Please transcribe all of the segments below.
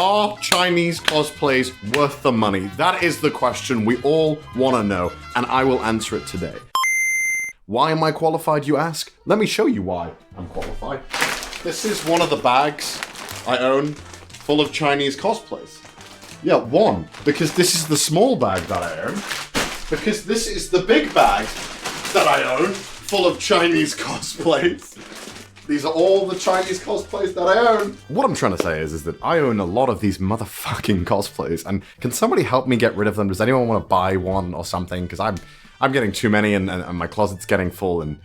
Are Chinese cosplays worth the money? That is the question we all want to know, and I will answer it today. Why am I qualified, you ask? Let me show you why I'm qualified. This is one of the bags I own full of Chinese cosplays. Yeah, one, because this is the small bag that I own, because this is the big bag that I own full of Chinese cosplays. These are all the Chinese cosplays that I own. What I'm trying to say is that I own a lot of these motherfucking cosplays, and can somebody help me get rid of them? Does anyone want to buy one or something? Because I'm getting too many, and my closet's getting full, and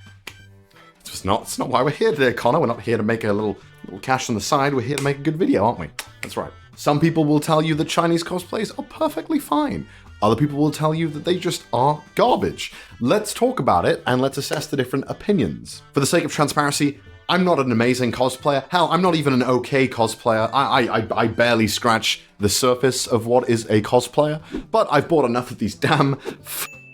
it's not why we're here today, Connor. We're not here to make a little cash on the side. We're here to make a good video, aren't we? That's right. Some people will tell you that Chinese cosplays are perfectly fine. Other people will tell you that they just are garbage. Let's talk about it, and let's assess the different opinions. For the sake of transparency, I'm not an amazing cosplayer. Hell, I'm not even an okay cosplayer. I barely scratch the surface of what is a cosplayer, but I've bought enough of these damn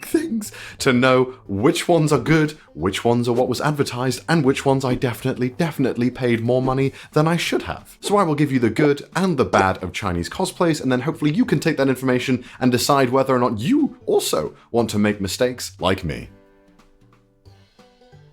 things to know which ones are good, which ones are what was advertised, and which ones I definitely paid more money than I should have. So I will give you the good and the bad of Chinese cosplays, and then hopefully you can take that information and decide whether or not you also want to make mistakes like me.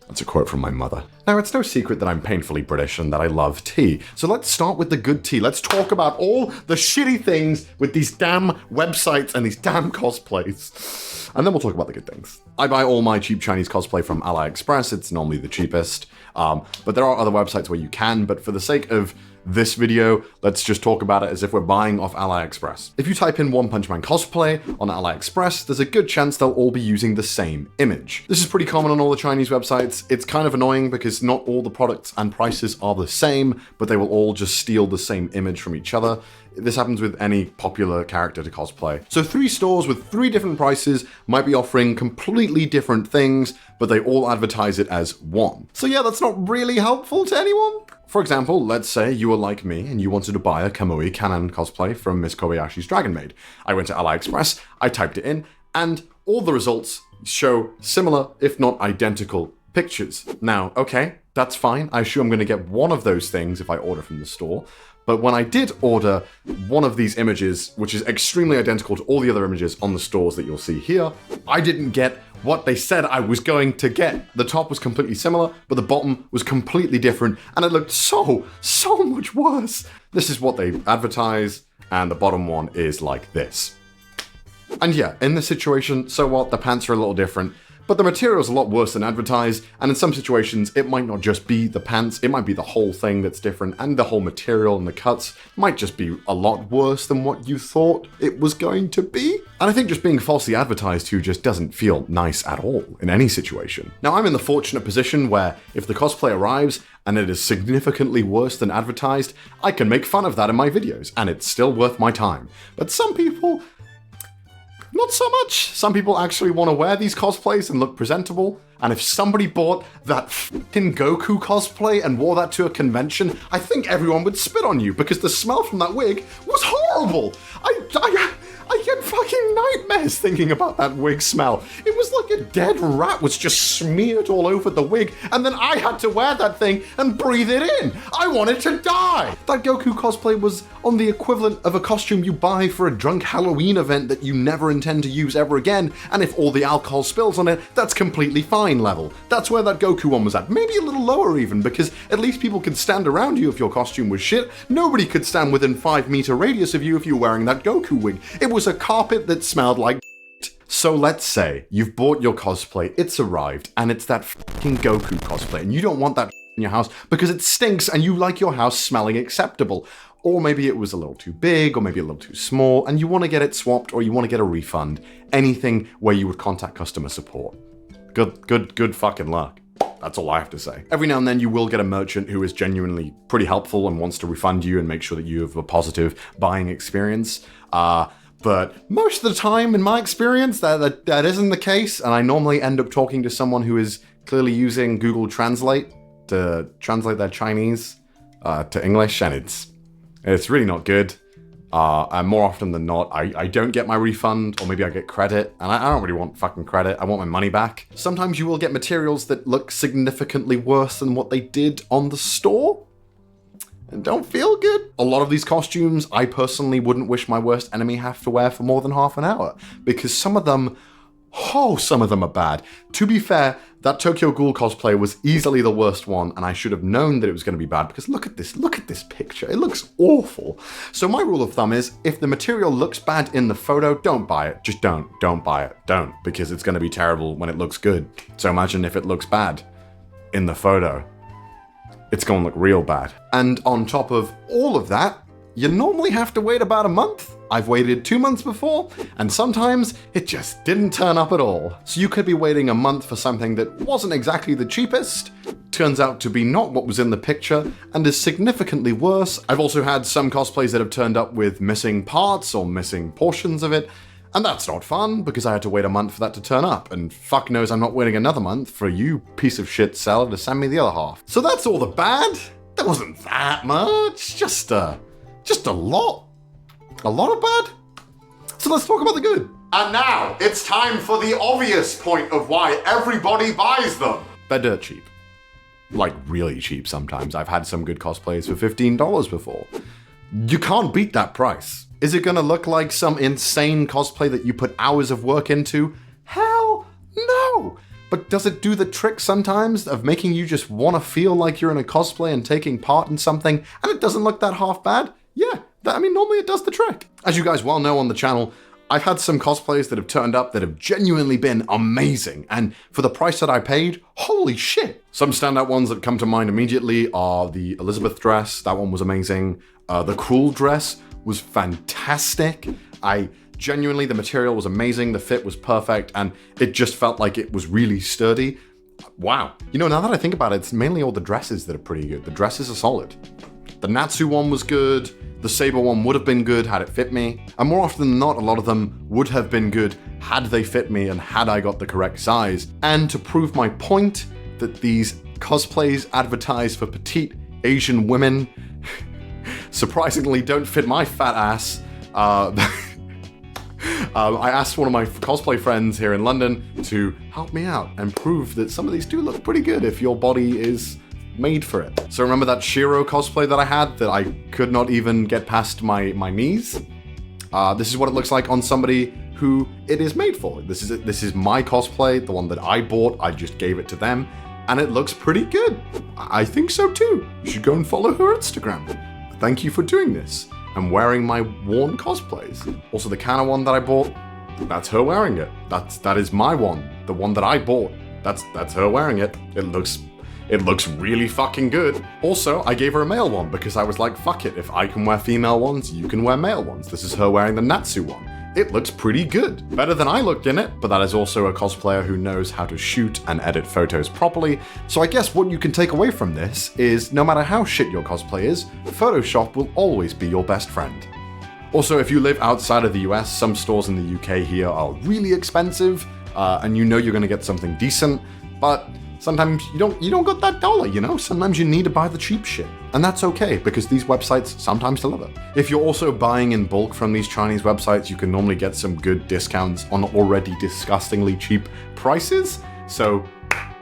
That's a quote from my mother. Now, it's no secret that I'm painfully British and that I love tea. So let's start with the good tea. Let's talk about all the shitty things with these damn websites and these damn cosplays. And then we'll talk about the good things. I buy all my cheap Chinese cosplay from AliExpress. It's normally the cheapest. But there are other websites where you can, but for the sake of this video, let's just talk about it as if we're buying off AliExpress. If you type in One Punch Man cosplay on AliExpress, there's a good chance they'll all be using the same image. This is pretty common on all the Chinese websites. It's kind of annoying because not all the products and prices are the same, but they will all just steal the same image from each other. This happens with any popular character to cosplay. So 3 stores with 3 different prices might be offering completely different things, but they all advertise it as one. So yeah, that's not really helpful to anyone. For example, let's say you were like me and you wanted to buy a Kamui Kanan cosplay from Miss Kobayashi's Dragon Maid. I went to AliExpress, I typed it in, and all the results show similar, if not identical, pictures. Now, okay, that's fine. I assume I'm going to get one of those things if I order from the store. But when I did order one of these images, which is extremely identical to all the other images on the stores that you'll see here, I didn't get what they said I was going to get. The top was completely similar, but the bottom was completely different, and it looked so much worse. This is what they advertise, and the bottom one is like this. And yeah, in this situation, so what? The pants are a little different, but the material's a lot worse than advertised, and in some situations, it might not just be the pants, it might be the whole thing that's different, and the whole material and the cuts might just be a lot worse than what you thought it was going to be. And I think just being falsely advertised to just doesn't feel nice at all in any situation. Now, I'm in the fortunate position where if the cosplay arrives and it is significantly worse than advertised, I can make fun of that in my videos, and it's still worth my time. But some people, not so much. Some people actually want to wear these cosplays and look presentable. And if somebody bought that f***ing Goku cosplay and wore that to a convention, I think everyone would spit on you because the smell from that wig was horrible. I get fucking nightmares thinking about that wig smell. It was like a dead rat was just smeared all over the wig, and then I had to wear that thing and breathe it in. I wanted to die. That Goku cosplay was on the equivalent of a costume you buy for a drunk Halloween event that you never intend to use ever again, and if all the alcohol spills on it, that's completely fine level. That's where that Goku one was at. Maybe a little lower even, because at least people could stand around you if your costume was shit. Nobody could stand within 5-meter radius of you if you were wearing that Goku wig. It was a carpet that smelled like shit. So let's say you've bought your cosplay, it's arrived, and it's that fucking Goku cosplay, and you don't want that in your house because it stinks and you like your house smelling acceptable. Or maybe it was a little too big, or maybe a little too small, and you want to get it swapped, or you want to get a refund. Anything where you would contact customer support. Good fucking luck. That's all I have to say. Every now and then you will get a merchant who is genuinely pretty helpful and wants to refund you and make sure that you have a positive buying experience. But most of the time, in my experience, that isn't the case, and I normally end up talking to someone who is clearly using Google Translate to translate their Chinese to English, and it's really not good. And more often than not, I don't get my refund, or maybe I get credit, and I don't really want fucking credit, I want my money back. Sometimes you will get materials that look significantly worse than what they did on the store. and don't feel good. A lot of these costumes, I personally wouldn't wish my worst enemy have to wear for more than half an hour, because some of them are bad. To be fair, that Tokyo Ghoul cosplay was easily the worst one, and I should have known that it was going to be bad, because look at this picture. It looks awful. So my rule of thumb is, if the material looks bad in the photo, don't buy it. Just don't buy it. Don't, because it's going to be terrible when it looks good. So imagine if it looks bad in the photo. It's going to look real bad. And on top of all of that, you normally have to wait about a month. I've waited 2 months before, and sometimes it just didn't turn up at all. So you could be waiting a month for something that wasn't exactly the cheapest, turns out to be not what was in the picture, and is significantly worse. I've also had some cosplays that have turned up with missing parts or missing portions of it, and that's not fun, because I had to wait a month for that to turn up, and fuck knows I'm not waiting another month for you piece of shit seller to send me the other half. So that's all the bad. There wasn't that much, just a lot. A lot of bad? So let's talk about the good. And now, it's time for the obvious point of why everybody buys them. They're dirt cheap. Like, really cheap sometimes. I've had some good cosplays for $15 before. You can't beat that price. Is it gonna look like some insane cosplay that you put hours of work into? Hell no! But does it do the trick sometimes of making you just wanna feel like you're in a cosplay and taking part in something, and it doesn't look that half bad? Yeah. Normally it does the trick. As you guys well know on the channel, I've had some cosplays that have turned up that have genuinely been amazing, and for the price that I paid, holy shit. Some standout ones that come to mind immediately are the Elizabeth dress. That one was amazing. The Cruel dress was fantastic. The material was amazing, the fit was perfect, and it just felt like it was really sturdy. Wow. You know, now that I think about it, it's mainly all the dresses that are pretty good. The dresses are solid. The Natsu one was good. The Saber one would have been good had it fit me. And more often than not, a lot of them would have been good had they fit me and had I got the correct size. And to prove my point that these cosplays advertised for petite Asian women surprisingly don't fit my fat ass, I asked one of my cosplay friends here in London to help me out and prove that some of these do look pretty good if your body is made for it. So remember that Shiro cosplay that I had that I could not even get past my knees? This is what it looks like on somebody who it is made for. This is my cosplay, the one that I bought. I just gave it to them, and it looks pretty good. I think so too. You should go and follow her Instagram. Thank you for doing this. I'm wearing my worn cosplays. Also, the Kana one that I bought, that's her wearing it. That is my one. The one that I bought, that's her wearing it. It looks really fucking good. Also, I gave her a male one because I was like, fuck it, if I can wear female ones, you can wear male ones. This is her wearing the Natsu one. It looks pretty good. Better than I looked in it, but that is also a cosplayer who knows how to shoot and edit photos properly. So I guess what you can take away from this is, no matter how shit your cosplay is, Photoshop will always be your best friend. Also, if you live outside of the US, some stores in the UK here are really expensive, and you know you're gonna get something decent, but sometimes you don't got that dollar, you know? Sometimes you need to buy the cheap shit. And that's okay, because these websites sometimes deliver. If you're also buying in bulk from these Chinese websites, you can normally get some good discounts on already disgustingly cheap prices. So,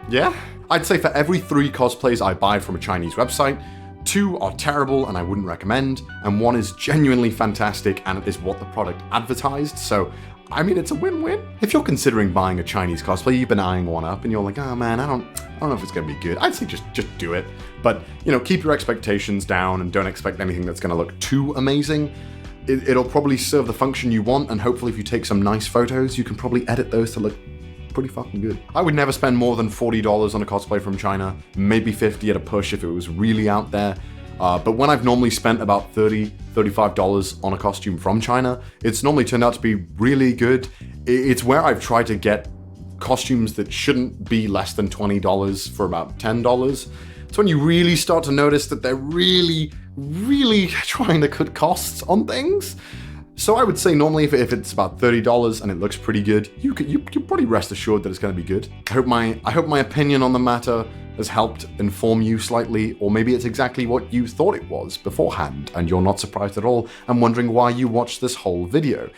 yeah. I'd say for every 3 cosplays I buy from a Chinese website, 2 are terrible and I wouldn't recommend, and 1 is genuinely fantastic and it is what the product advertised. So, I mean, it's a win-win. If you're considering buying a Chinese cosplay, you've been eyeing one up and you're like, oh man, I don't know if it's gonna be good. I'd say just do it. But, you know, keep your expectations down and don't expect anything that's gonna look too amazing. It'll probably serve the function you want, and hopefully if you take some nice photos, you can probably edit those to look pretty fucking good. I would never spend more than $40 on a cosplay from China, maybe 50 at a push if it was really out there. But when I've normally spent about $30, $35 on a costume from China, it's normally turned out to be really good. It's where I've tried to get costumes that shouldn't be less than $20 for about $10. It's when you really start to notice that they're really, really trying to cut costs on things. So I would say normally if it's about $30 and it looks pretty good, you can probably rest assured that it's going to be good. I hope my opinion on the matter has helped inform you slightly, or maybe it's exactly what you thought it was beforehand and you're not surprised at all and wondering why you watched this whole video.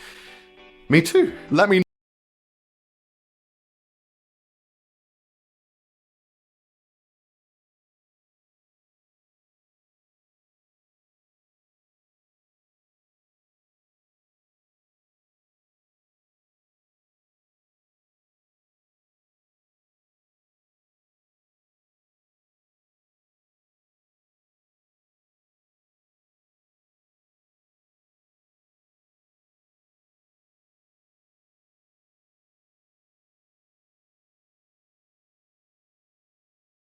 Me too. Let me know.